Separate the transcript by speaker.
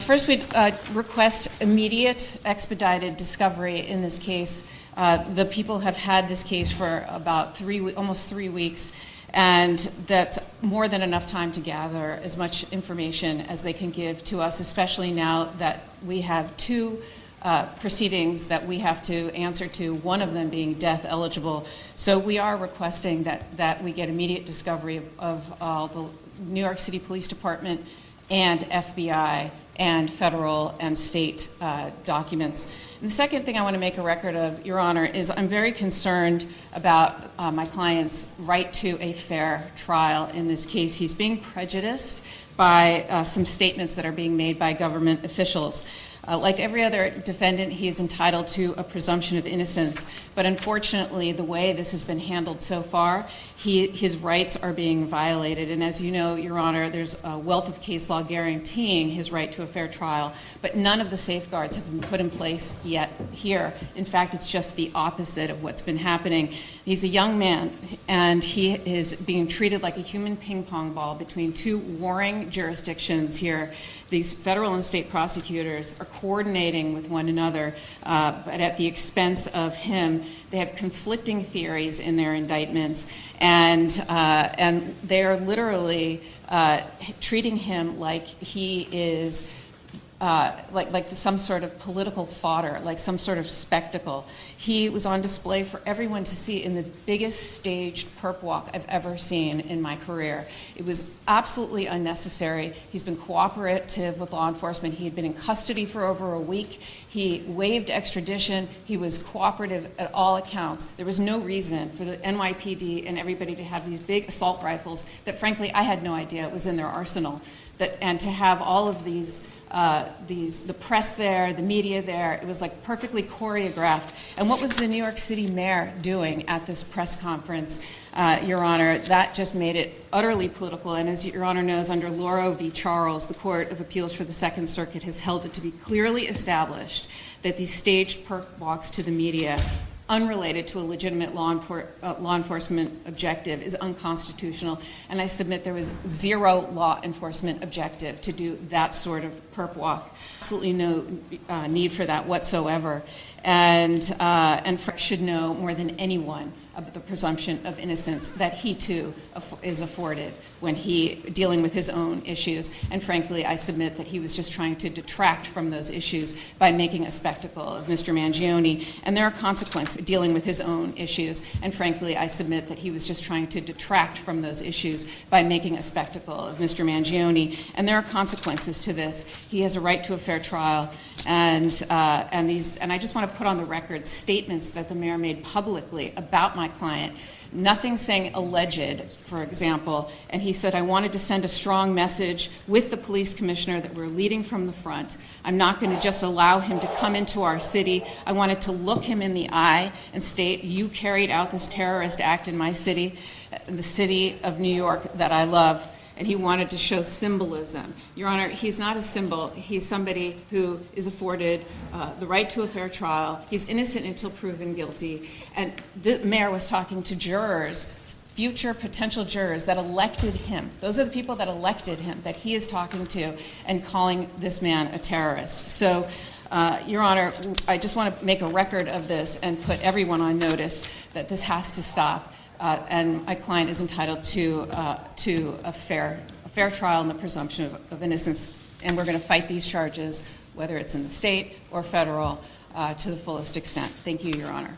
Speaker 1: First, we'd request immediate expedited discovery in this case. The people have had this case for about almost 3 weeks, and that's more than enough time to gather as much information as they can give to us, especially now that we have two proceedings that we have to answer to, one of them being death eligible. So we are requesting that we get immediate discovery of the New York City Police Department and FBI and federal and state documents. And the second thing I want to make a record of, Your Honor, is I'm very concerned about my client's right to a fair trial in this case. He's being prejudiced by some statements that are being made by government officials. Like every other defendant, he is entitled to a presumption of innocence, but unfortunately, the way this has been handled so far, his rights are being violated. And as you know, Your Honor, there's a wealth of case law guaranteeing his right to a fair trial, but none of the safeguards have been put in place yet here. In fact, it's just the opposite of what's been happening. He's a young man, and he is being treated like a human ping pong ball between two warring jurisdictions here. These federal and state prosecutors are coordinating with one another, but at the expense of him. They have conflicting theories in their indictments, and they are literally treating him like he is like some sort of political fodder, like some sort of spectacle. He was on display for everyone to see in the biggest staged perp walk I've ever seen in my career. It was absolutely unnecessary. He's been cooperative with law enforcement. He had been in custody for over a week. He waived extradition. He was cooperative at all accounts. There was no reason for the NYPD and everybody to have these big assault rifles that, frankly, I had no idea was in their arsenal. And to have all of the press there, the media there, it was like perfectly choreographed. And what was the New York City mayor doing at this press conference, Your Honor? That just made it utterly political. And as Your Honor knows, under Lauro v. Charles, the Court of Appeals for the Second Circuit has held it to be clearly established that these staged perp walks to the media, unrelated to a legitimate law enforcement objective, is unconstitutional. And I submit there was zero law enforcement objective to do that sort of perp walk. Absolutely no need for that whatsoever. And should know more than anyone of the presumption of innocence that he too is afforded when dealing with his own issues. And frankly, I submit that he was just trying to detract from those issues by making a spectacle of Mr. Mangione. And there are consequences dealing with his own issues. And frankly, I submit that he was just trying to detract from those issues by making a spectacle of Mr. Mangione. And there are consequences to this. He has a right to a fair trial. And I just want to put on the record statements that the mayor made publicly about my client. Nothing saying alleged, for example. And he said, I wanted to send a strong message with the police commissioner that we're leading from the front. I'm not going to just allow him to come into our city. I wanted to look him in the eye and state, you carried out this terrorist act in my city, the city of New York that I love. And he wanted to show symbolism. Your Honor, he's not a symbol. He's somebody who is afforded the right to a fair trial. He's innocent until proven guilty. And the mayor was talking to jurors, future potential jurors that elected him. Those are the people that elected him, that he is talking to and calling this man a terrorist. So, Your Honor, I just want to make a record of this and put everyone on notice that this has to stop. And my client is entitled to a fair trial and the presumption of innocence. And we're going to fight these charges, whether it's in the state or federal, to the fullest extent. Thank you, Your Honor.